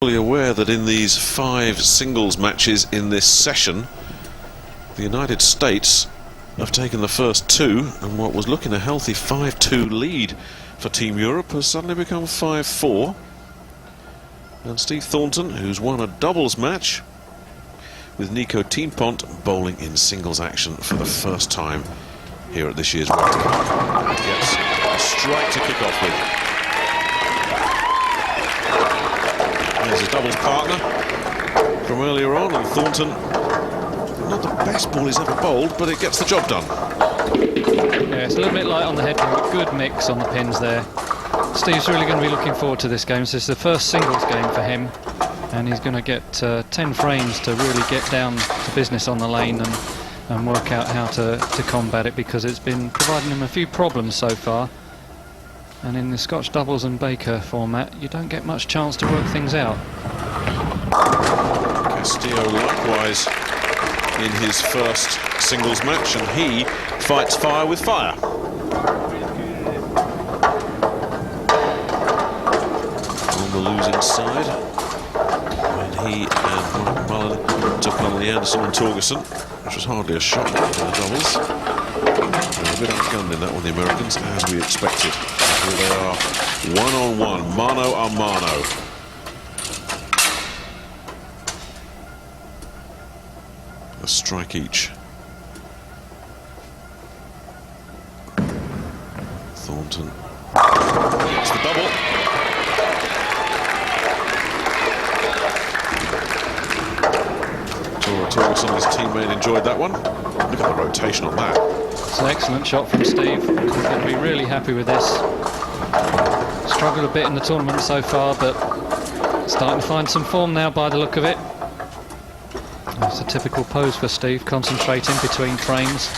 Fully aware that in these 5 singles matches in this session, the United States have taken the first 2, and what was looking a healthy 5-2 lead for Team Europe has suddenly become 5-4. And Steve Thornton, who's won a doubles match with Nico Teampont, bowling in singles action for the first time here at this year's World Cup, gets a strike to kick off with. There's his doubles partner from earlier on, and Thornton, not the best ball he's ever bowled, but it gets the job done. Yeah, it's a little bit light on the head, but good mix on the pins there. Steve's really going to be looking forward to this game. So it's the first singles game for him, and he's going to get 10 frames to really get down to business on the lane and work out how to combat it, because it's been providing him a few problems so far. And in the Scotch doubles and Baker format, you don't get much chance to work things out. Castillo likewise in his first singles match, and he fights fire with fire. On the losing side, when he and Manna took on Anderson and Torgerson, which was hardly a shot in the doubles. A bit outgunned in that one, the Americans, as we expected. Here they are, one-on-one, mano a mano. A strike each. Thornton gets the double. Torgerson and his teammate enjoyed that one. Look at the rotation on that. It's an excellent shot from Steve. He's going to be really happy with this. Struggled a bit in the tournament so far, but starting to find some form now by the look of it. It's a typical pose for Steve, concentrating between frames.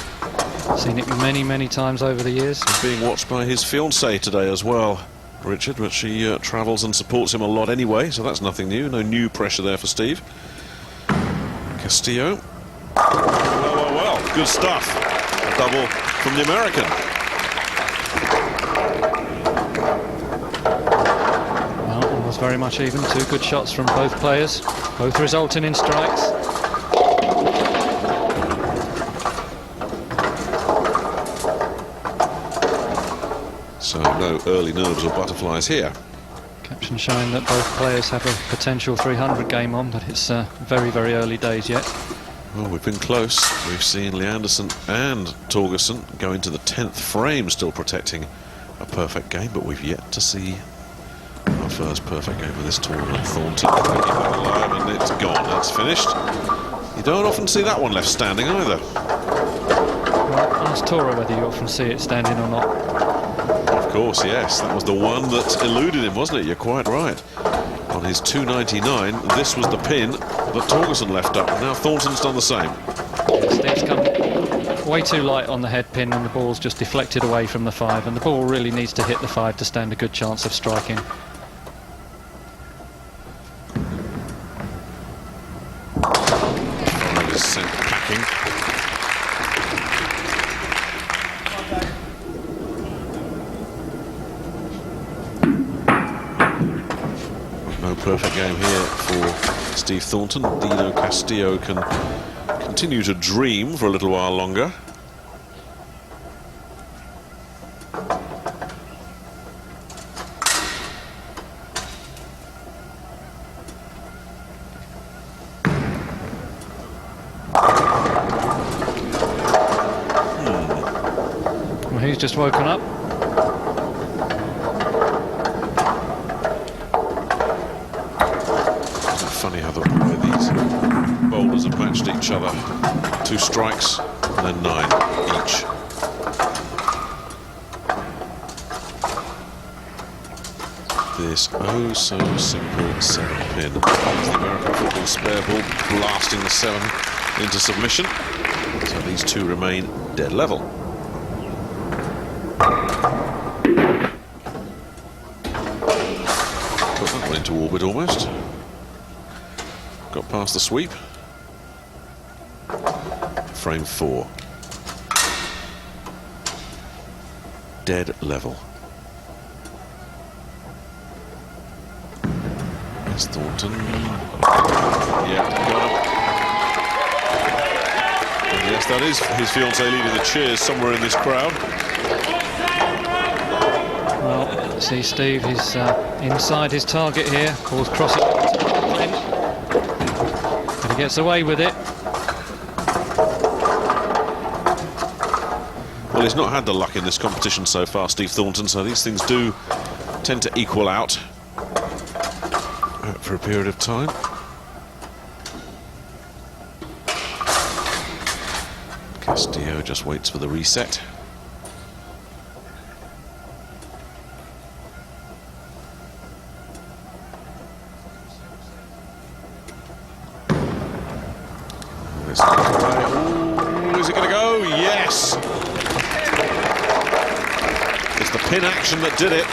Seen it many times over the years. He's being watched by his fiancée today as well, Richard, but she travels and supports him a lot anyway, so that's nothing new. No new pressure there for Steve. Castillo. Well, good stuff. A double from the American. Well, it was very much even. 2 good shots from both players, both resulting in strikes. So no early nerves or butterflies here. Caption showing that both players have a potential 300 game on, but it's very early days yet. Well, we've been close. We've seen Anderson and Torgerson go into the 10th frame, still protecting a perfect game, but we've yet to see our first perfect game of this tournament. Thornton keeping that alive, and it's gone. It's finished. You don't often see that one left standing either. Well, ask Tora whether you often see it standing or not. Of course, yes. That was the one that eluded him, wasn't it? You're quite right. On his 299, this was the pin that Torgerson left up. Now Thornton's done the same. Steve's come way too light on the head pin, and the ball's just deflected away from the 5, and the ball really needs to hit the 5 to stand a good chance of striking. Oh, he's sent packing. No perfect game here for Steve Thornton. Dino Castillo can continue to dream for a little while longer. Well, he's just woken up. Funny how the way these bowlers have matched each other. 2 strikes and then 9 each. This oh so simple 7 pin. The American football spare ball blasting the 7 into submission. So these 2 remain dead level. Put that one into orbit almost. Got past the sweep. Frame 4. Dead level. It's Thornton. Yeah, got him. And yes, that is his fiancée leading the cheers somewhere in this crowd. Well, see Steve, he's inside his target here. Ball's crossing. But he gets away with it. Well, he's not had the luck in this competition so far, Steve Thornton, so these things do tend to equal out for a period of time. Castillo just waits for the reset. Ooh, is it going to go? Yes! It's the pin action that did it.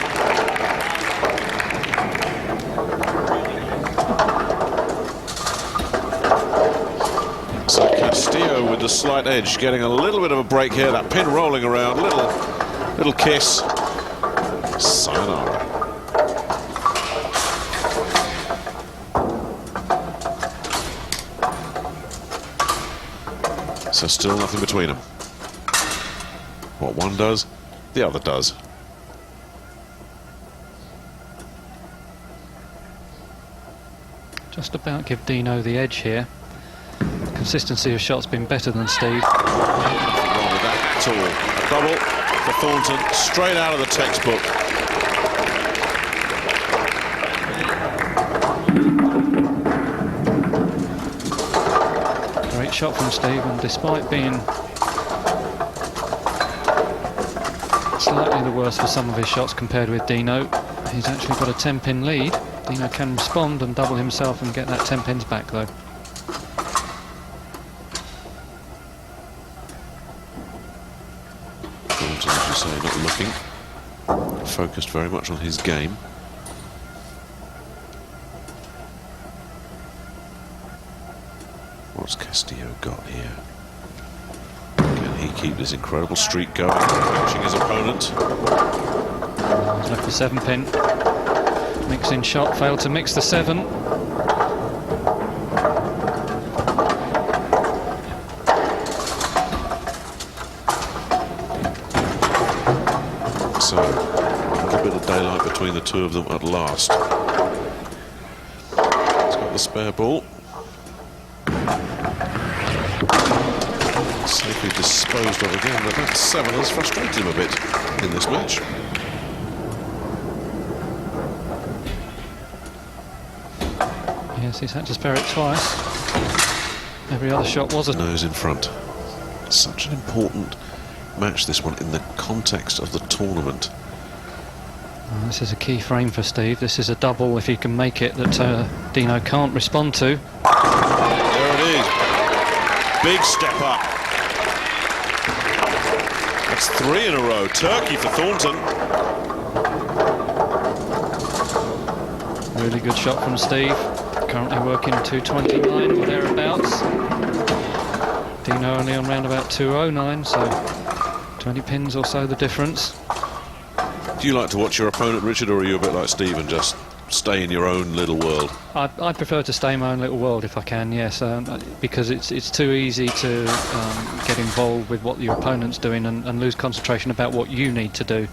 So Castillo with the slight edge, getting a little bit of a break here. That pin rolling around, little kiss. Sayonara. So still nothing between them. What one does, the other does. Just about give Dino the edge here. Consistency of shots been better than Steve. Not wrong with that at all. A double for Thornton, straight out of the textbook. Great shot from Steve, and despite being slightly the worse for some of his shots compared with Dino, he's actually got a 10-pin lead. Dino can respond and double himself and get that 10 pins back though. Thornton, as you say, not looking. Focused very much on his game. What's Castillo got here? Can he keep this incredible streak going, catching his opponent? He's left the 7-pin. Mixing shot, failed to mix the 7. So, a little bit of daylight between the two of them at last. He's got the spare ball. Safely disposed of again, but that 7 has frustrated him a bit in this match. Yes, he's had to spare it twice. Every other shot was a nose in front. Such an important match, this one, in the context of the tournament. Well, this is a key frame for Steve. This is a double, if he can make it, that Dino can't respond to. There it is. Big step up. That's 3 in a row. Turkey for Thornton. Really good shot from Steve. Currently working 229 or thereabouts. Dino only on round about 209, so 20 pins or so the difference. Do you like to watch your opponent, Richard, or are you a bit like Steve and just stay in your own little world? I prefer to stay in my own little world if I can, yes, because it's too easy to get involved with what your opponent's doing and lose concentration about what you need to do.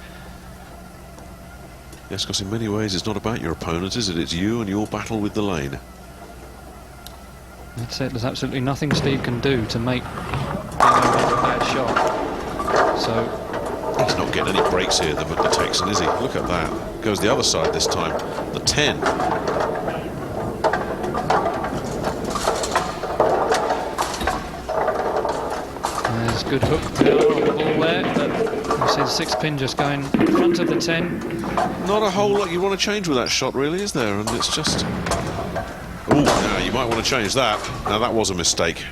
Yes, because in many ways it's not about your opponent, is it? It's you and your battle with the lane. That's it. There's absolutely nothing Steve can do to make Dino make a bad shot. So he's not getting any breaks here, the Texan, is he? Look at that. Goes the other side this time. The 10. There's good hook power on the ball there, but you see the 6-pin just going in front of the 10. Not a whole lot you want to change with that shot, really, is there? And it's just... Oh, now you might want to change that. Now that was a mistake.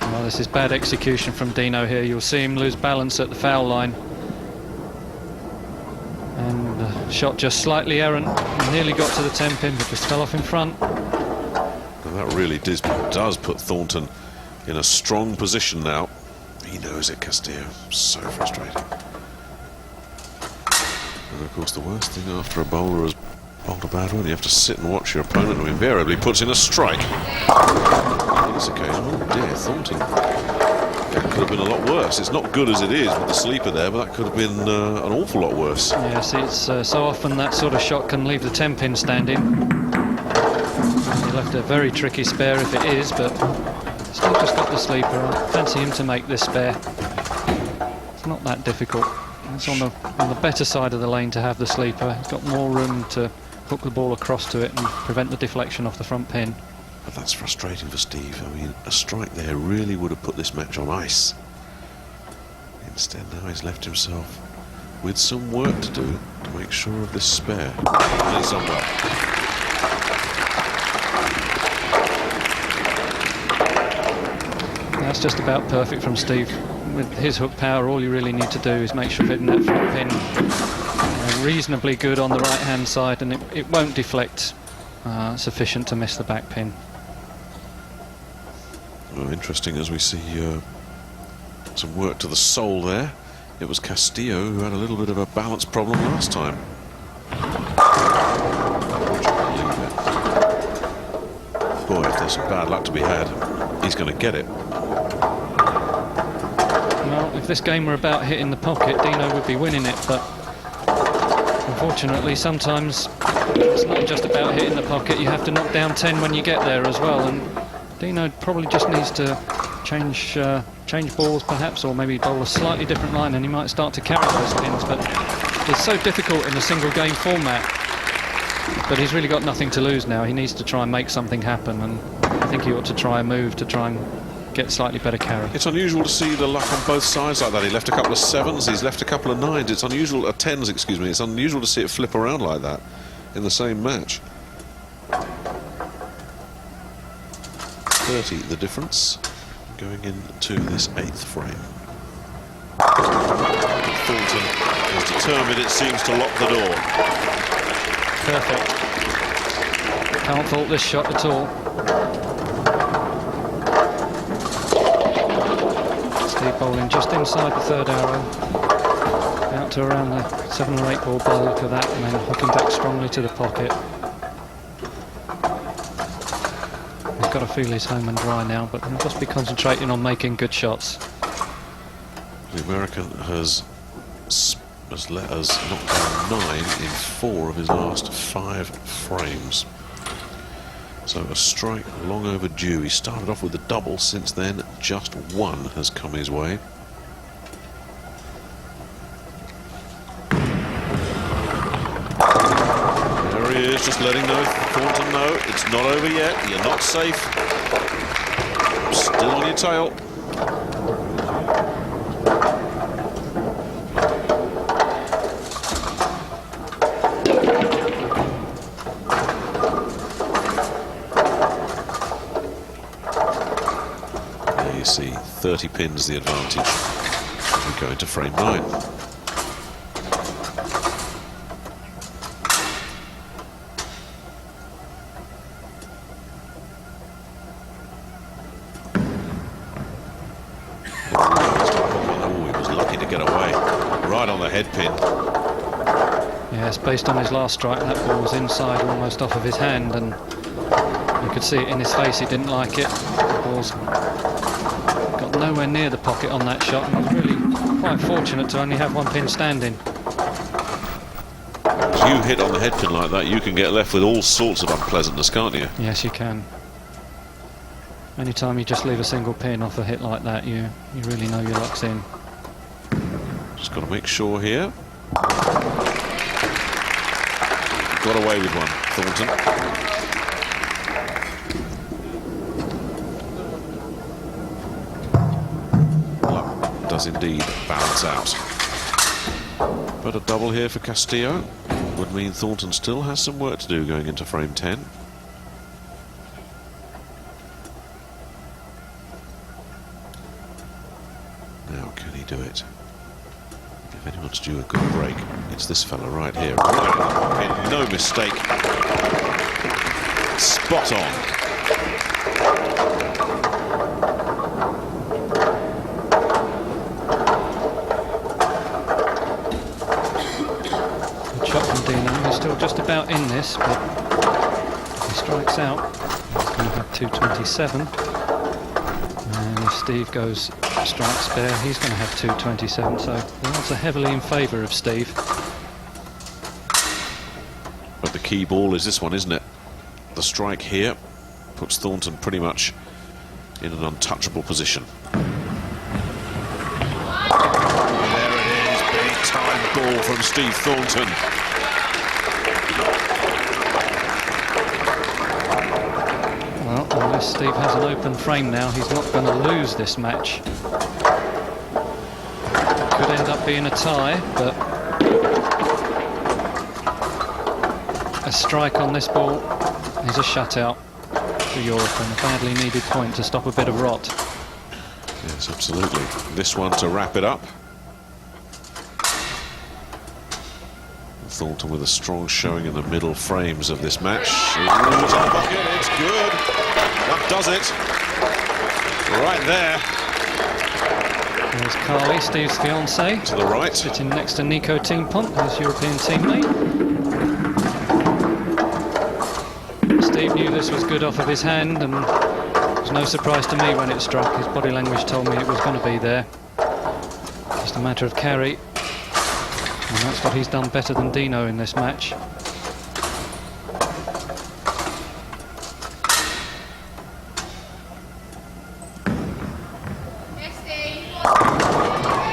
Well, this is bad execution from Dino here. You'll see him lose balance at the foul line. And the shot just slightly errant. He nearly got to the 10-pin, but just fell off in front. And that really does put Thornton in a strong position now. He knows it, Castillo. So frustrating. And of course, the worst thing after a bowler has bowled a bad one. You have to sit and watch your opponent who invariably puts in a strike. On this occasion, oh dear, Thornton. That could have been a lot worse. It's not good as it is with the sleeper there, but that could have been an awful lot worse. Yes, it's so often that sort of shot can leave the 10-pin standing. He left a very tricky spare if it is, but still just got the sleeper. I fancy him to make this spare. It's not that difficult. It's on the better side of the lane to have the sleeper. He's got more room to hook the ball across to it and prevent the deflection off the front pin. But that's frustrating for Steve. I mean, a strike there really would have put this match on ice. Instead, now he's left himself with some work to do to make sure of this spare. And it's on well. That's just about perfect from Steve. With his hook power, all you really need to do is make sure you're hitting that front pin reasonably good on the right hand side, and it won't deflect sufficient to miss the back pin. Well, interesting as we see some work to the sole there. It was Castillo who had a little bit of a balance problem last time. Boy, if there's some bad luck to be had, he's going to get it. Well, if this game were about hitting the pocket, Dino would be winning it, but unfortunately sometimes it's not just about hitting the pocket. You have to knock down 10 when you get there as well, and Dino probably just needs to change balls perhaps, or maybe bowl a slightly different line, and he might start to carry those pins. But it's so difficult in a single game format. But he's really got nothing to lose now. He needs to try and make something happen, and I think he ought to try a move to try and get slightly better carry. It's unusual to see the luck on both sides like that. He left a couple of 7s, he's left a couple of 9s. It's unusual, 10s, excuse me. It's unusual to see it flip around like that in the same match. 30 the difference going into this 8th frame. Thornton is determined, it seems, to lock the door. Perfect. Can't fault this shot at all. Steve bowling just inside the 3rd arrow, out to around the 7 or 8 ball by the look of that, and then hooking back strongly to the pocket. He's got to feel he's home and dry now, but he'll just be concentrating on making good shots. The American has let us knock down 9 in 4 of his last 5 frames. So a strike long overdue. He started off with a double. Since then, just 1 has come his way. There he is, just letting Thornton know it's not over yet. You're not safe. Still on your tail. There you see 30 pins the advantage as we go into frame 9. Right on the head pin. Yes, based on his last strike, that ball was inside, almost off of his hand, and you could see it in his face. He didn't like it. The ball's got nowhere near the pocket on that shot, and was really quite fortunate to only have 1 pin standing. As you hit on the head pin like that, you can get left with all sorts of unpleasantness, can't you? Yes, you can. Anytime you just leave a single pin off a hit like that, you really know your luck's in. Just got to make sure here. Got away with one, Thornton. Luck does indeed balance out. But a double here for Castillo would mean Thornton still has some work to do going into frame 10. Now can he do it? If anyone's due a good break, it's this fella right here. Right, no mistake. Spot on. Good shot from Dino. He's still just about in this, but if he strikes out, he's going to have 227. And if Steve goes strike spare, he's going to have 227. So the odds are heavily in favour of Steve. But the key ball is this one, isn't it? The strike here puts Thornton pretty much in an untouchable position. There it is, big time ball from Steve Thornton. Well, unless Steve has an open frame now, he's not going to lose this match. It could end up being a tie, but a strike on this ball is a shutout for Europe, and a badly needed point to stop a bit of rot. Yes, absolutely. This one to wrap it up. Thornton with a strong showing in the middle frames of this match. Ooh, it's on the bucket, it's good. That does it. Right there. There's Carly, Steve's fiancée. To the right. Sitting next to Nico Teampont, his European teammate. Steve knew this was good off of his hand, and it was no surprise to me when it struck. His body language told me it was going to be there. Just a matter of carry, and that's what he's done better than Dino in this match.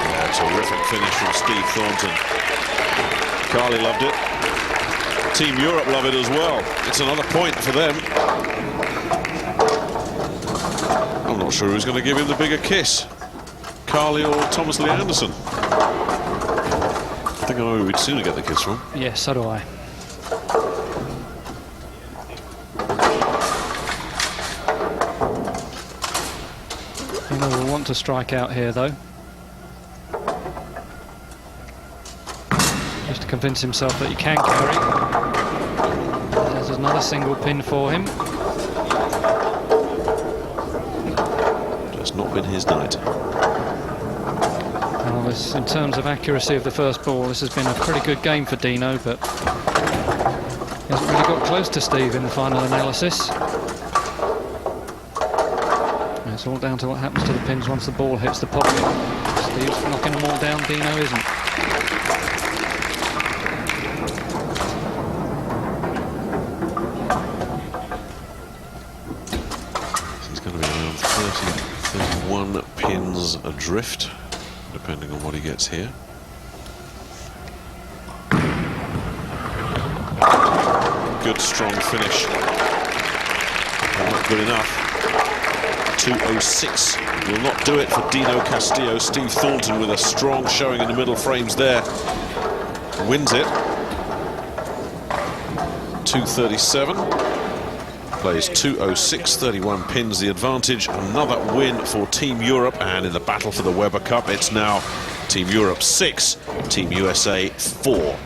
Yeah, terrific finish from Steve Thornton. Carly loved it. Team Europe love it as well. It's another point for them. I'm not sure who's going to give him the bigger kiss, Carly or Thomas Lee Anderson. I think I know who we'd sooner get the kiss from. Yes, so do I. Dino will want to strike out here, though, just to convince himself that he can carry. There's another single pin for him. It's not been his night. Well, in terms of accuracy of the first ball, this has been a pretty good game for Dino, but he hasn't really got close to Steve in the final analysis. It's all down to what happens to the pins once the ball hits the pocket. Steve's knocking them all down, Dino isn't. He's going to be around 30, 31 pins adrift, depending on what he gets here. Good strong finish. But not good enough. 206 will not do it for Dino Castillo. Steve Thornton with a strong showing in the middle frames there. Wins it. 237. Plays 206, 31 pins the advantage. Another win for Team Europe, and in the battle for the Weber Cup, it's now Team Europe 6, Team USA 4.